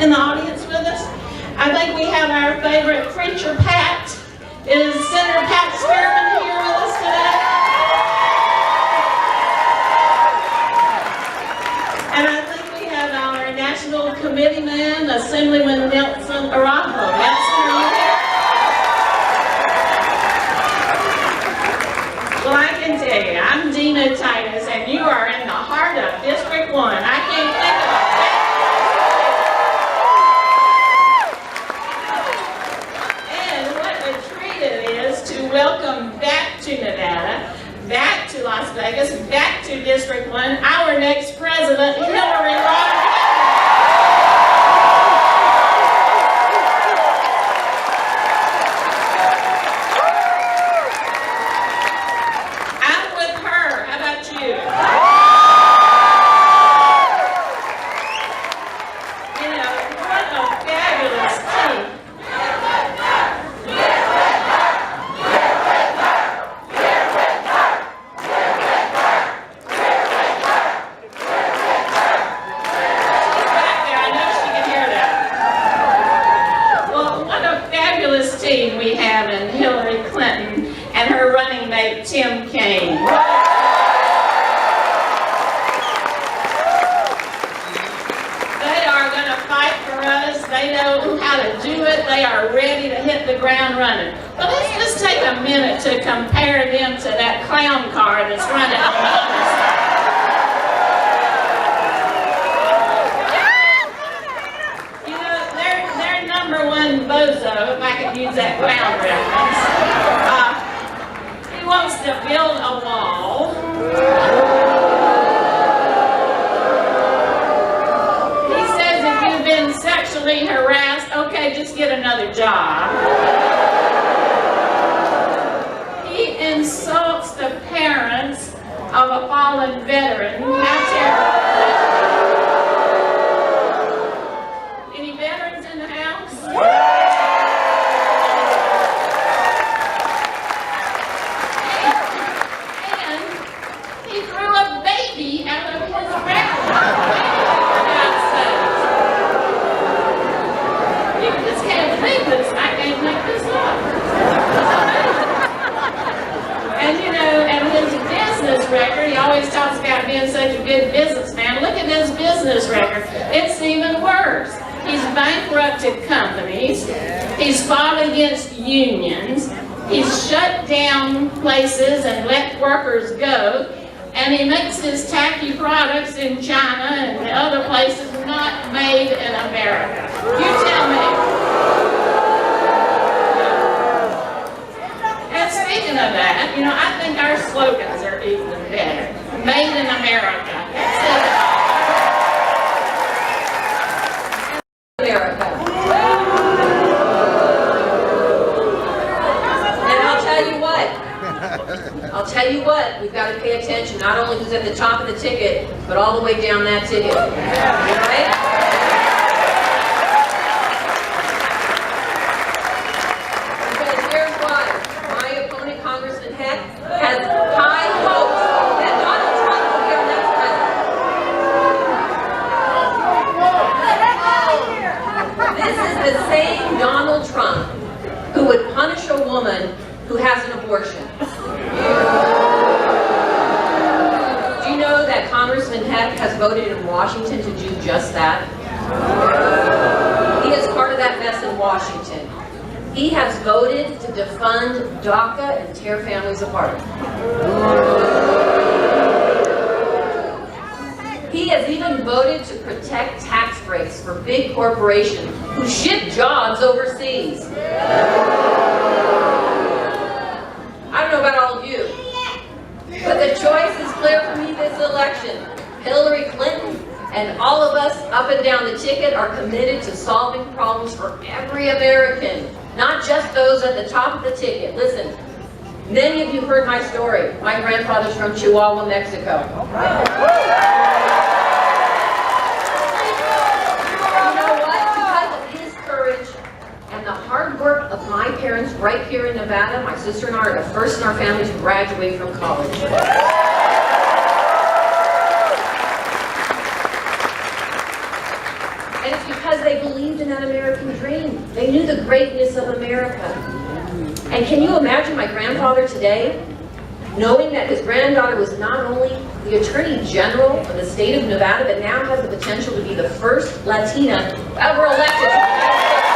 in the audience with us? I think we have our favorite preacher, Pat. Is Senator Pat Spearman here with us today? And I think we have our National Committeeman, Assemblyman Nelson Araujo. Nelson, are you here? Well, I can tell you, I'm Dina Titus, and you are in the heart of District 1. I can't think of a welcome back to Nevada, back to Las Vegas, back to District 1, our next president, Hillary Rodham. I'm with her. How about you? You know, what a fabulous team. We have in Hillary Clinton and her running mate Tim Kaine. They are going to fight for us. They know how to do it. They are ready to hit the ground running. But let's just take a minute to compare them to that clown car that's running on the other side. Number one bozo, if I could use that clown reference, he wants to build a wall. He says if you've been sexually harassed, okay, just get another job. He insults the parents of a fallen veteran. How terrible. Any veterans in the house? And he threw a baby out of his record. You just can't believe this. I can't make this up. And you know, and his business record, he always talks about being such a good businessman. Look at his business record. It's even worse. He's bankrupted companies, he's fought against unions, he's shut down places and let workers go, and he makes his tacky products in China and other places not made in America. You tell me. And speaking of that, you know, I think our slogans are even better. Made in America. America. And I'll tell you what, we've got to pay attention, not only who's at the top of the ticket, but all the way down that ticket. Right? Because here's why. My opponent, Congressman Heck, has high hopes that Donald Trump will be our next president. This is the same Donald Trump who would punish a woman who has an abortion. Do you know that Congressman Heck has voted in Washington to do just that? He is part of that mess in Washington. He has voted to defund DACA and tear families apart. He has even voted to protect tax breaks for big corporations who ship jobs overseas. I don't know about all of you, but the choice is clear for me this election. Hillary Clinton and all of us up and down the ticket are committed to solving problems for every American, not just those at the top of the ticket. Listen, many of you heard my story. My grandfather's from Chihuahua, Mexico. And the hard work of my parents right here in Nevada, my sister and I are the first in our family to graduate from college. And it's because because they believed in that American dream. They knew the greatness of America. And can you imagine my grandfather today, knowing that his granddaughter was not only the Attorney General of the state of Nevada, but now has the potential to be the first Latina ever elected to the United States.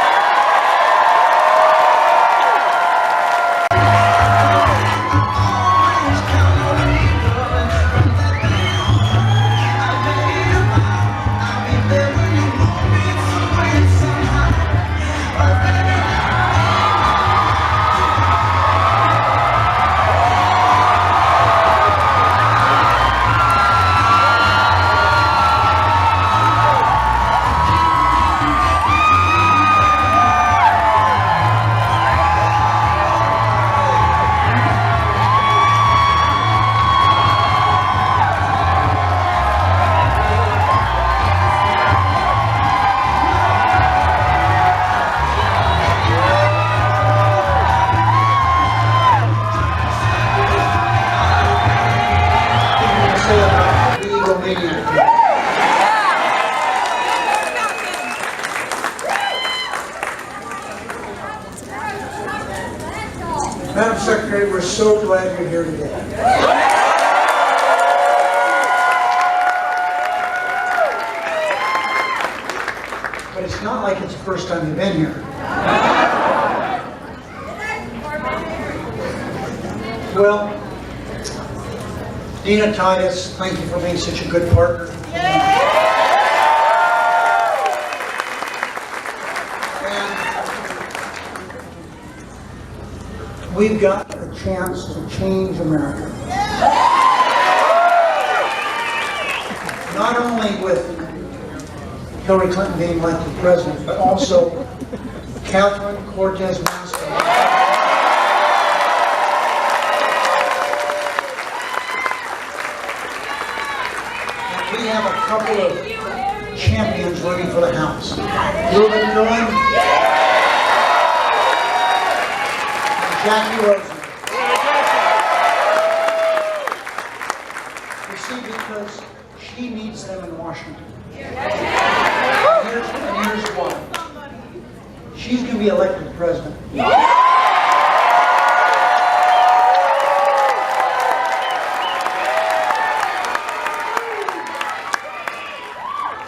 Madam Secretary, we're so glad you're here today. But it's not like it's the first time you've been here. Well, Dina Titus, thank you for being such a good partner. We've got a chance to change America. Not only with Hillary Clinton being elected president, but also Catherine Cortez Masto. And we have a couple of champions running for the House. Reuben Cohen. Jackie Rosen. You see, because she needs them in Washington. Here's why. She's going to be elected president.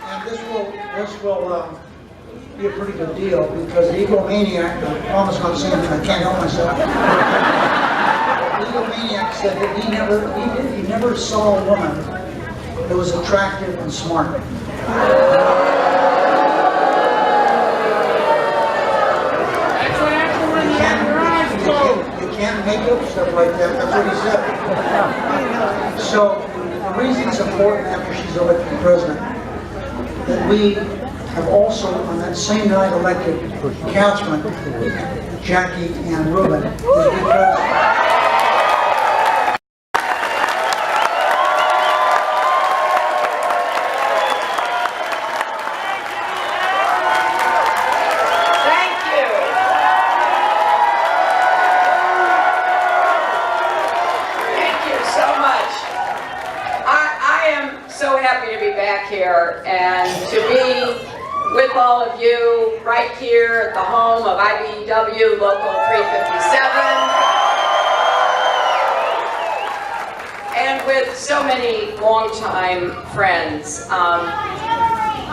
And this will be a pretty good deal because the egomaniac, I promise not to say anything, I can't help myself. The egomaniac said that he never saw a woman that was attractive and smart. You can't make up stuff like that, that's what he said. So the reason it's important after she's elected president that we have also, on that same night, elected Catherine, Jackie, and Reuben, is because here and to be with all of you right here at the home of IBEW Local 357 and with so many longtime friends.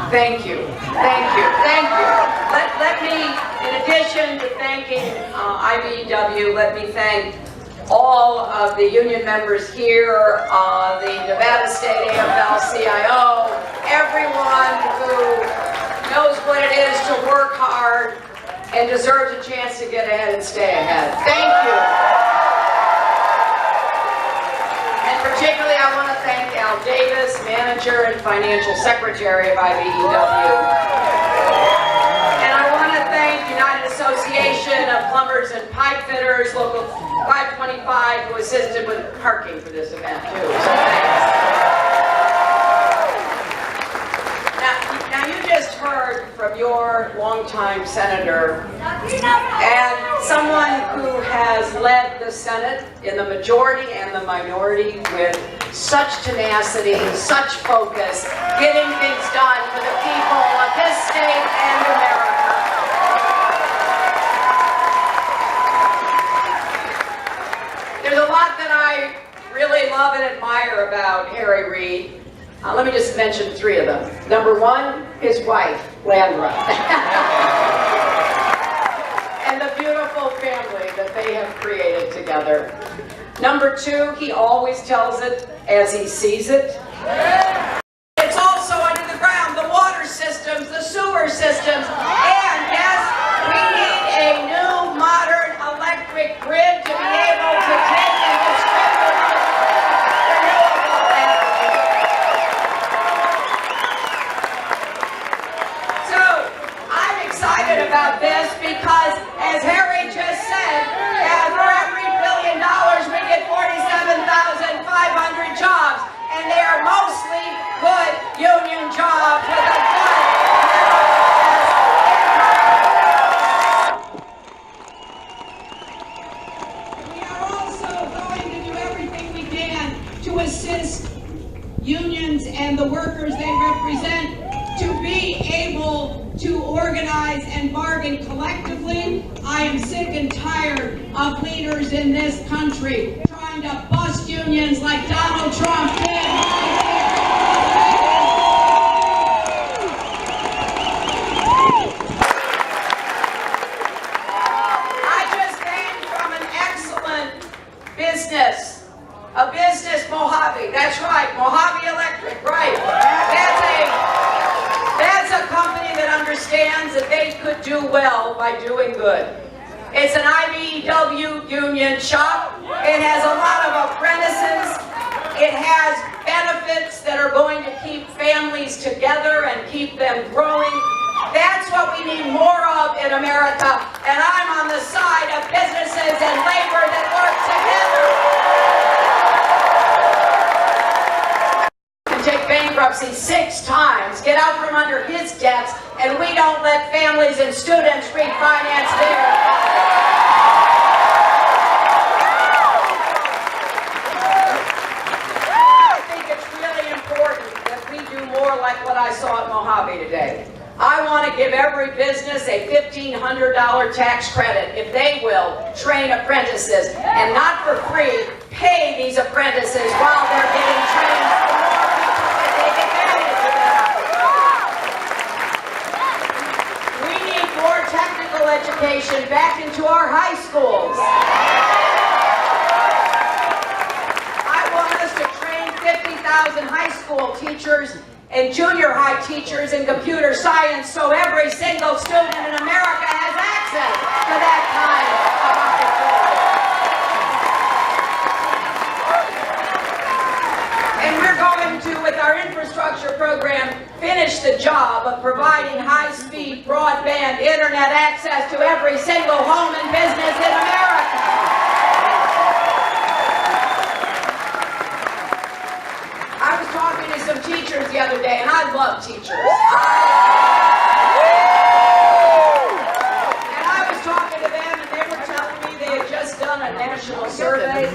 Thank you, thank you, thank you. Let me, in addition to thanking IBEW, let me thank all of the union members here, the Nevada State AFL-CIO, everyone who knows what it is to work hard and deserves a chance to get ahead and stay ahead. Thank you. And particularly I want to thank Al Davis, manager and financial secretary of IBEW. And I want to thank United Association of Plumbers and Pipe Fitters, Local 525, who assisted with parking for this event too. So thanks. Now you just heard from your longtime senator and someone who has led the Senate in the majority and the minority with such tenacity, such focus, getting things done for the people of his state, and America. There's a lot that I really love and admire about Harry Reid. Let me just mention 3 of them. Number 1, his wife, Landra. And the beautiful family that they have created together. Number 2, he always tells it as he sees it. It's also under the ground, the water systems, the sewer systems, and yes, we need a new modern electric grid to be able to take and distribute renewable energy. So, I'm excited about this because, as Harry just said, for every $1 billion we get 47,500 jobs, and they are mostly good union jobs with a good We are also going to do everything we can to assist unions and the workers they represent to be able to organize and bargain collectively. I am sick and tired of leaders in this country trying to bust unions like Donald Trump did. A business, Mojave. That's right, Mojave Electric, right. That's a company that understands that they could do well by doing good. It's an IBEW union shop. It has a lot of apprentices. It has benefits that are going to keep families together and keep them growing. That's what we need more of in America, and I'm on the side of businesses and labor that work together. Take bankruptcy 6 times, get out from under his debts, and we don't let families and students refinance theirs. I think it's really important that we do more like what I saw at Mojave today. I want to give every business a $1,500 tax credit if they will train apprentices, and not for free, pay these apprentices while they're getting trained. Take advantage of that. We need more technical education back into our high schools. I want us to train 50,000 high school teachers and junior high teachers in computer science so every single student in America has access to that kind of opportunity. And we're going to, with our infrastructure program, finish the job of providing high-speed broadband internet access to every single home and business in America. I was talking to some teachers the other day, and I love teachers. And I was talking to them, and they were telling me they had just done a national survey,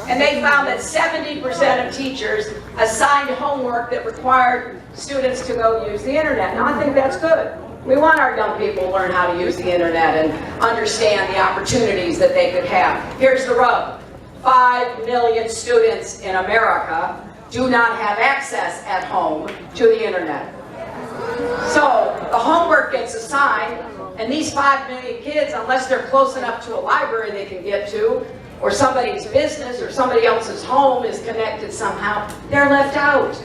and they found that 70% of teachers assigned homework that required students to go use the internet. Now, I think that's good. We want our young people to learn how to use the internet and understand the opportunities that they could have. Here's the rub. 5 million students in America do not have access at home to the internet. So the homework gets assigned, and these 5 million kids, unless they're close enough to a library they can get to, or somebody's business or somebody else's home is connected somehow, they're left out.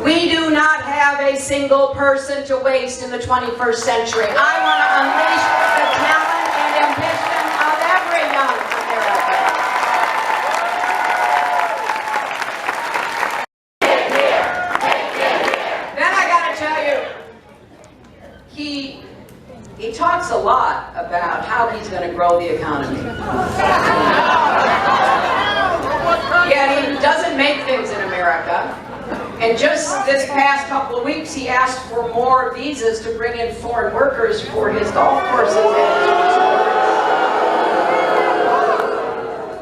We do not have a single person to waste in the 21st century. I want to unleash the talent and ambition of every young American. He talks a lot about how he's going to grow the economy. Yet he doesn't make things in America. And just this past couple of weeks, he asked for more visas to bring in foreign workers for his golf courses and his resorts.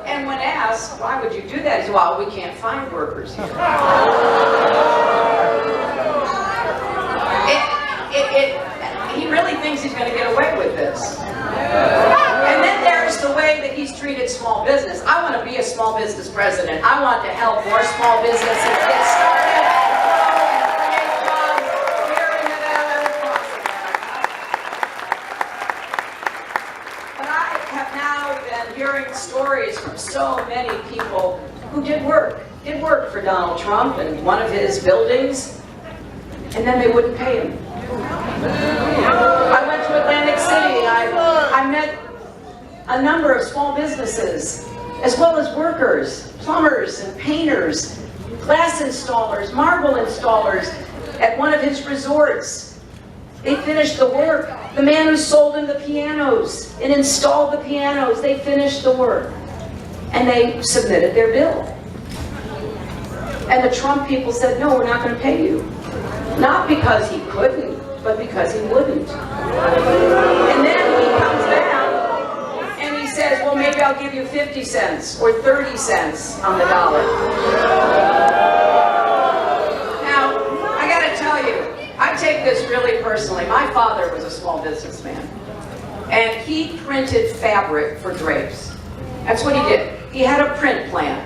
And when asked, why would you do that? He said, well, we can't find workers here. thinks he's going to get away with this. And then there's the way that he's treated small business. I want to be a small business president. I want to help more small businesses get started, grow, and create jobs here in Nevada and across America. But I have now been hearing stories from so many people who did work for Donald Trump in one of his buildings, and then they wouldn't pay him. I went to Atlantic City. I met a number of small businesses, as well as workers, plumbers and painters, glass installers, marble installers at one of his resorts. They finished the work. The man who sold him the pianos and installed the pianos, they finished the work. And they submitted their bill. And the Trump people said, no, we're not going to pay you. Not because he couldn't, but because he wouldn't. And then he comes back and he says, well, maybe I'll give you 50 cents or 30 cents on the dollar. Now, I got to tell you, I take this really personally. My father was a small businessman, and he printed fabric for drapes. That's what he did. He had a print plant.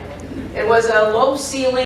It was a low ceiling